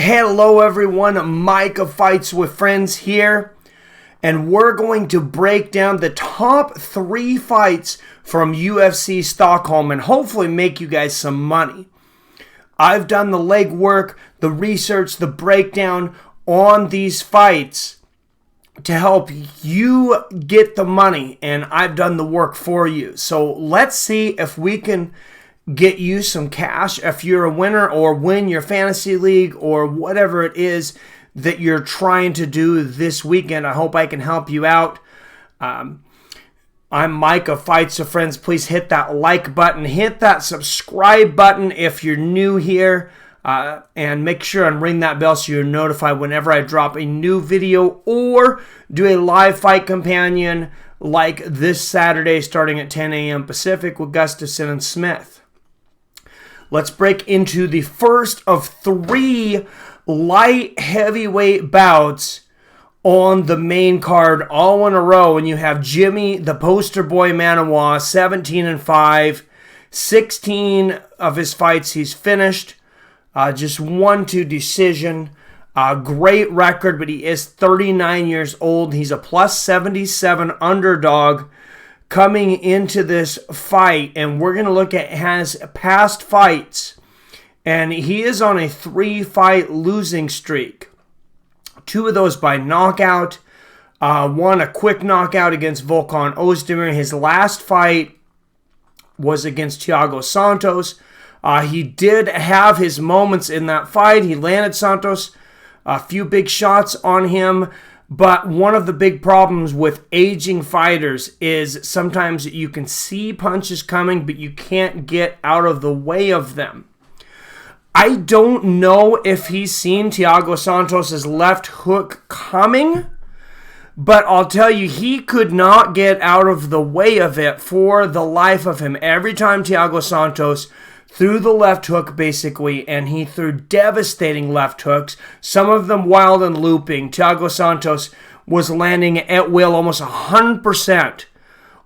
Hello everyone, Mike of Fights with Friends here, and we're going to break down the top 3 fights from UFC Stockholm and hopefully make you guys some money. I've done the legwork, the research, the breakdown on these fights to help you get the money, and I've done the work for you. So let's see if we can get you some cash if you're a winner, or win your fantasy league, or whatever it is that you're trying to do this weekend. I hope I can help you out. I'm Mike of Fights with Friends. Please hit that like button, hit that subscribe button if you're new here, and make sure and ring that bell so you're notified whenever I drop a new video or do a live fight companion like this Saturday starting at 10 a.m. Pacific with Gustafsson and Smith. Let's break into the first of 3 light heavyweight bouts on the main card, all in a row. And you have Jimi, the poster boy Manuwa, 17-5. 16 of his fights he's finished. Just 1-2 decision. Great record, but he is 39 years old. He's a plus 77 underdog coming into this fight, and we're going to look at his past fights, and he is on a 3-fight losing streak. 2 of those by knockout, 1 a quick knockout against Volkan Oezdemir. His last fight was against Thiago Santos. He did have his moments in that fight. He landed Santos a few big shots on him. But one of the big problems with aging fighters is sometimes you can see punches coming, but you can't get out of the way of them. I don't know if he's seen Thiago Santos' left hook coming, but I'll tell you, he could not get out of the way of it for the life of him. Every time Thiago Santos threw the left hook, basically, and he threw devastating left hooks, some of them wild and looping. Thiago Santos was landing at will almost 100%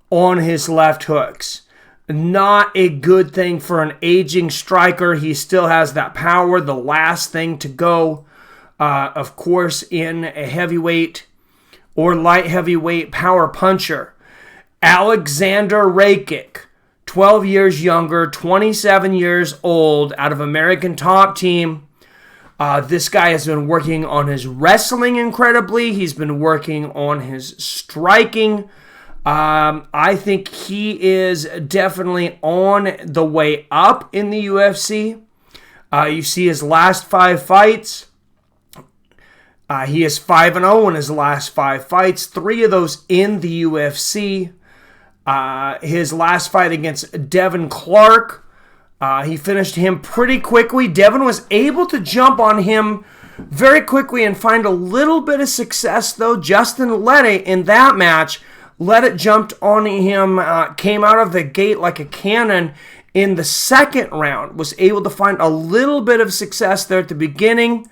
on his left hooks. Not a good thing for an aging striker. He still has that power, the last thing to go, of course, in a heavyweight or light heavyweight power puncher. Aleksander Rakic, 12 years younger, 27 years old, out of American Top Team. This guy has been working on his wrestling incredibly. He's been working on his striking. I think he is definitely on the way up in the UFC. You see his last 5 fights. He is 5-0 in his last 5 fights, 3 of those in the UFC. His last fight against Devin Clark, he finished him pretty quickly. Devin was able to jump on him very quickly and find a little bit of success, though. Justin Lette in that match, Lette jumped on him, came out of the gate like a cannon in the second round, was able to find a little bit of success there at the beginning.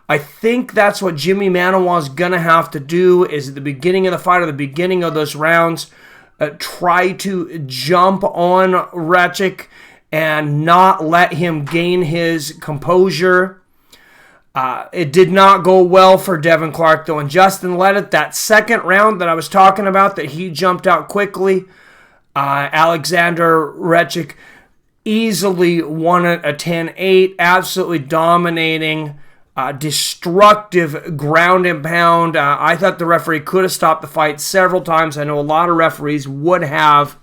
I think that's what Jimi Manuwa is going to have to do, is at the beginning of the fight or the beginning of those rounds, try to jump on Rakic and not let him gain his composure. It did not go well for Devin Clark, though, and Justin Lette, that second round that I was talking about, that he jumped out quickly, Aleksander Rakic easily won it, a 10-8, absolutely dominating, destructive ground and pound. I thought the referee could have stopped the fight several times. I know a lot of referees would have.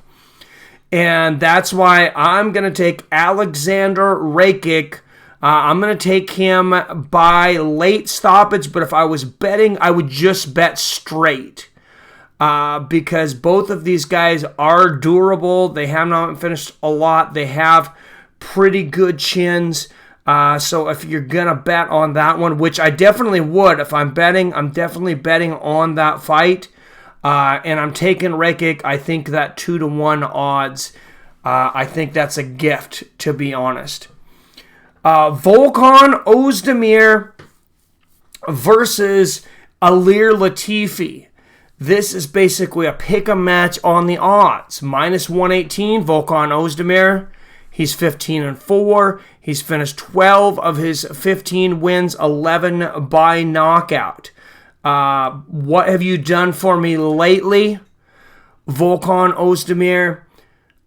And that's why I'm going to take Aleksander Rakic. I'm going to take him by late stoppage. But if I was betting, I would just bet straight. Because both of these guys are durable. They have not finished a lot. They have pretty good chins. So if you're going to bet on that one, which I definitely would if I'm betting, I'm definitely betting on that fight. And I'm taking Rakic. I think that 2-1 odds, I think that's a gift, to be honest. Volkan Oezdemir versus Ilir Latifi. This is basically a pick-em match on the odds. Minus 118, Volkan Oezdemir. He's 15-4. He's finished 12 of his 15 wins, 11 by knockout. What have you done for me lately? Volkan Oezdemir,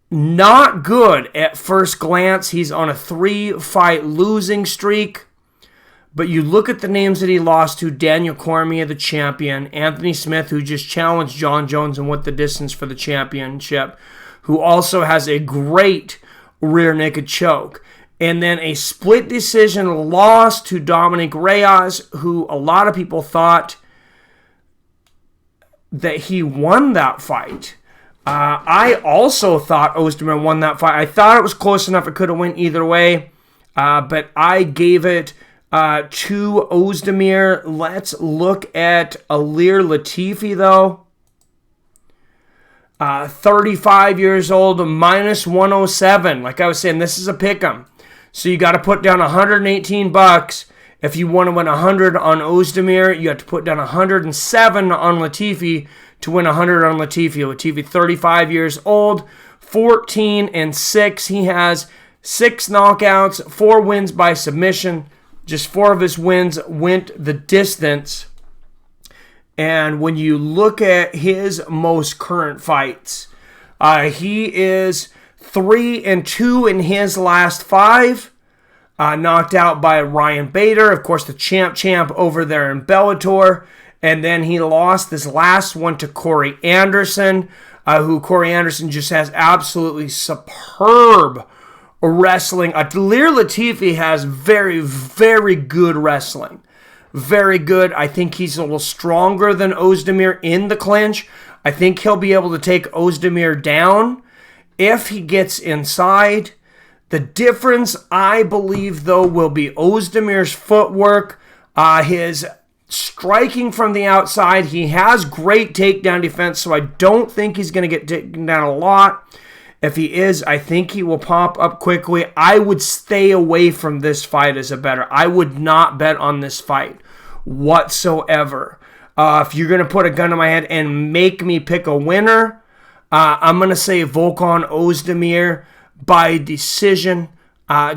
not good at first glance. He's on a 3-fight losing streak. But you look at the names that he lost to: Daniel Cormier, the champion; Anthony Smith, who just challenged John Jones and went the distance for the championship, who also has a great rear naked choke. And then a split decision loss to Dominic Reyes, who a lot of people thought that he won that fight. I also thought Oezdemir won that fight. I thought it was close enough. It could have went either way. But I gave it to Oezdemir. Let's look at Ilir Latifi, though. 35 years old, minus 107. Like I was saying, this is a pick'em. So you got to put down $118. If you want to win 100 on Oezdemir, you have to put down 107 on Latifi to win 100 on Latifi. Latifi, 35 years old, 14-6. He has 6 knockouts, 4 wins by submission. Just 4 of his wins went the distance. And when you look at his most current fights, he is 3-2 in his last 5. Knocked out by Ryan Bader, of course, the champ over there in Bellator. And then he lost this last one to Corey Anderson, who Corey Anderson just has absolutely superb wrestling. Ilir Latifi has very, very good wrestling. Very good. I think he's a little stronger than Oezdemir in the clinch. I think he'll be able to take Oezdemir down if he gets inside. The difference, I believe, though, will be Oezdemir's footwork, his striking from the outside. He has great takedown defense, so I don't think he's going to get taken down a lot. If he is, I think he will pop up quickly. I would stay away from this fight as a bettor. I would not bet on this fight whatsoever. If you're going to put a gun to my head and make me pick a winner, I'm going to say Volkan Oezdemir by decision.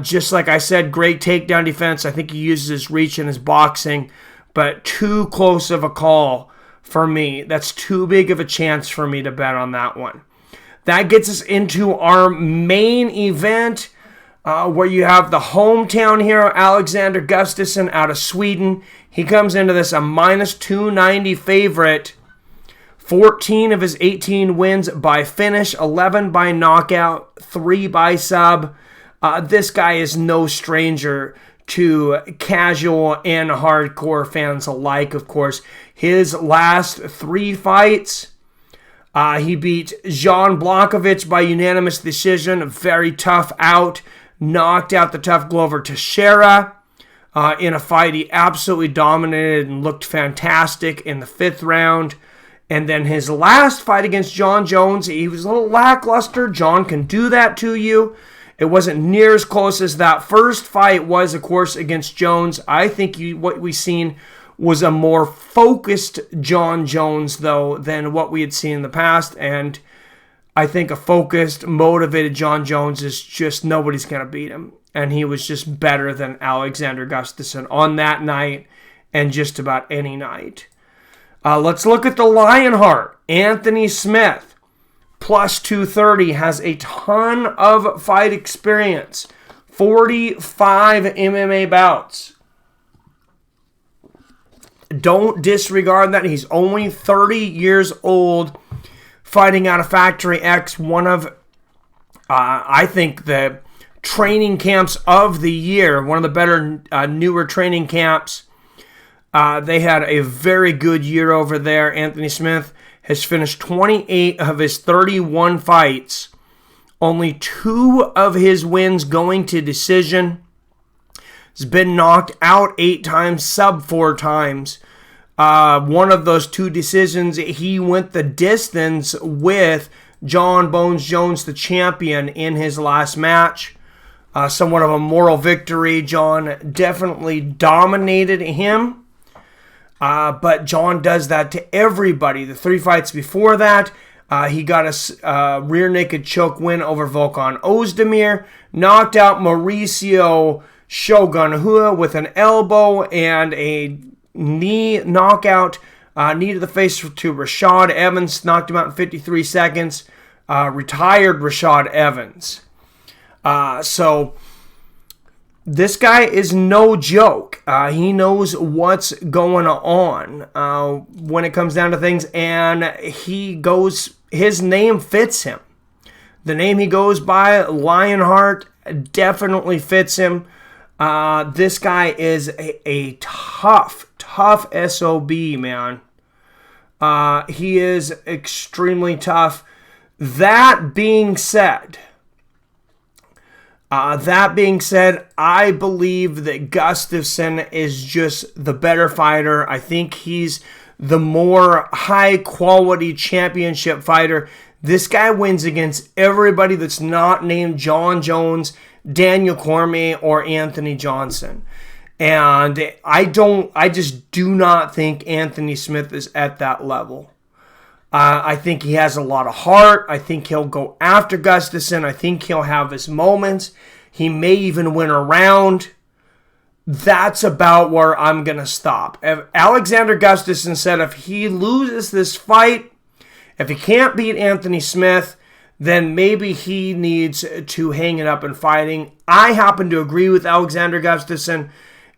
Just like I said, great takedown defense. I think he uses his reach and his boxing, but too close of a call for me. That's too big of a chance for me to bet on that one. That gets us into our main event, where you have the hometown hero, Aleksander Gustafsson, out of Sweden. He comes into this a minus 290 favorite. 14 of his 18 wins by finish, 11 by knockout, 3 by sub. This guy is no stranger to casual and hardcore fans alike, of course. His last 3 fights, he beat Jan Blachowicz by unanimous decision, a very tough out. Knocked out the tough Glover Teixeira in a fight he absolutely dominated and looked fantastic in the 5th round. And then his last fight against John Jones, he was a little lackluster. John can do that to you. It wasn't near as close as that first fight was, of course, against Jones. I think what we seen was a more focused John Jones, though, than what we had seen in the past. And I think a focused, motivated John Jones is just, nobody's going to beat him. And he was just better than Aleksander Gustaffson on that night and just about any night. Let's look at the Lionheart. Anthony Smith, plus 230, has a ton of fight experience. 45 MMA bouts. Don't disregard that. He's only 30 years old, fighting out of Factory X, one of, I think, the training camps of the year, one of the better, newer training camps. They had a very good year over there. Anthony Smith has finished 28 of his 31 fights. Only 2 of his wins going to decision. He's been knocked out 8 times, sub 4 times. One of those 2 decisions, he went the distance with John Bones Jones, the champion, in his last match. Somewhat of a moral victory. John definitely dominated him. But John does that to everybody. The 3 fights before that, He got a rear naked choke win over Volkan Oezdemir. Knocked out Mauricio Shogun Hua with an elbow and a knee knockout. Knee to the face to Rashad Evans. Knocked him out in 53 seconds. Retired Rashad Evans. So this guy is no joke. He knows what's going on when it comes down to things, and his name fits him. The name he goes by, Lionheart, definitely fits him. This guy is a tough SOB, man. He is extremely tough. That being said, I believe that Gustafsson is just the better fighter. I think he's the more high-quality championship fighter. This guy wins against everybody that's not named John Jones, Daniel Cormier, or Anthony Johnson. And I just do not think Anthony Smith is at that level. I think he has a lot of heart. I think he'll go after Gustafsson. I think he'll have his moments. He may even win a round. That's about where I'm going to stop. If Alexander Gustafsson said if he loses this fight, if he can't beat Anthony Smith, then maybe he needs to hang it up in fighting. I happen to agree with Alexander Gustafsson.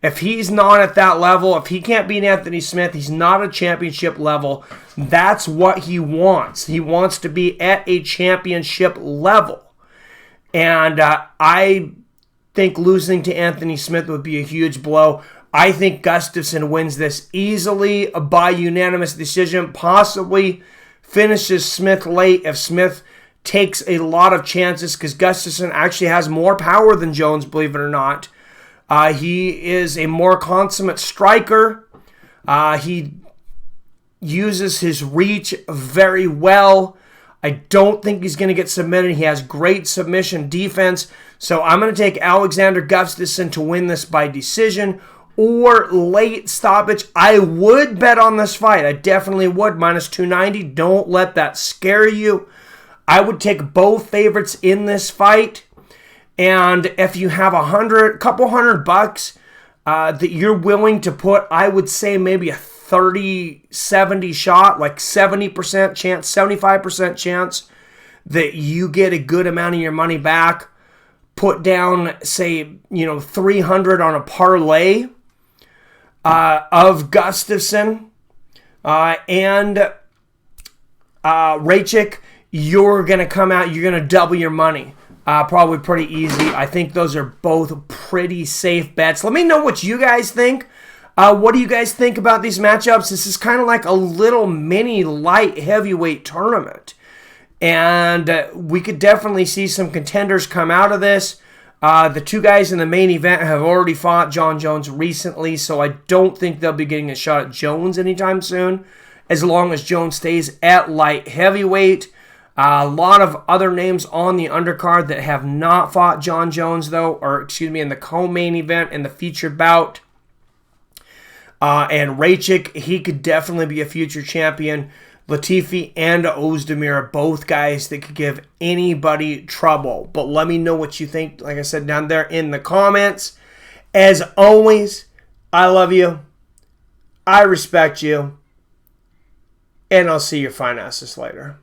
If he's not at that level, if he can't beat Anthony Smith, he's not a championship level. That's what he wants. He wants to be at a championship level. And I think losing to Anthony Smith would be a huge blow. I think Gustafsson wins this easily by unanimous decision, possibly finishes Smith late if Smith takes a lot of chances, because Gustafsson actually has more power than Jones, believe it or not. He is a more consummate striker. He uses his reach very well. I don't think he's going to get submitted. He has great submission defense. So I'm going to take Alexander Gustafsson to win this by decision or late stoppage. I would bet on this fight. I definitely would. Minus 290. Don't let that scare you. I would take both favorites in this fight. And if you have couple hundred bucks that you're willing to put, I would say maybe a 30-70 shot, like 70% chance, 75% chance that you get a good amount of your money back. Put down, say, 300 on a parlay of Gustafsson and Rakic. You're going to come out, you're going to double your money. Probably pretty easy. I think those are both pretty safe bets. Let me know what you guys think. What do you guys think about these matchups? This is kind of like a little mini light heavyweight tournament. And we could definitely see some contenders come out of this. The two guys in the main event have already fought John Jones recently, so I don't think they'll be getting a shot at Jones anytime soon, as long as Jones stays at light heavyweight. A lot of other names on the undercard that have not fought John Jones, though, in the co-main event and the featured bout. And Rakic, he could definitely be a future champion. Latifi and Oezdemir are both guys that could give anybody trouble. But let me know what you think, like I said, down there in the comments. As always, I love you. I respect you. And I'll see your fine asses later.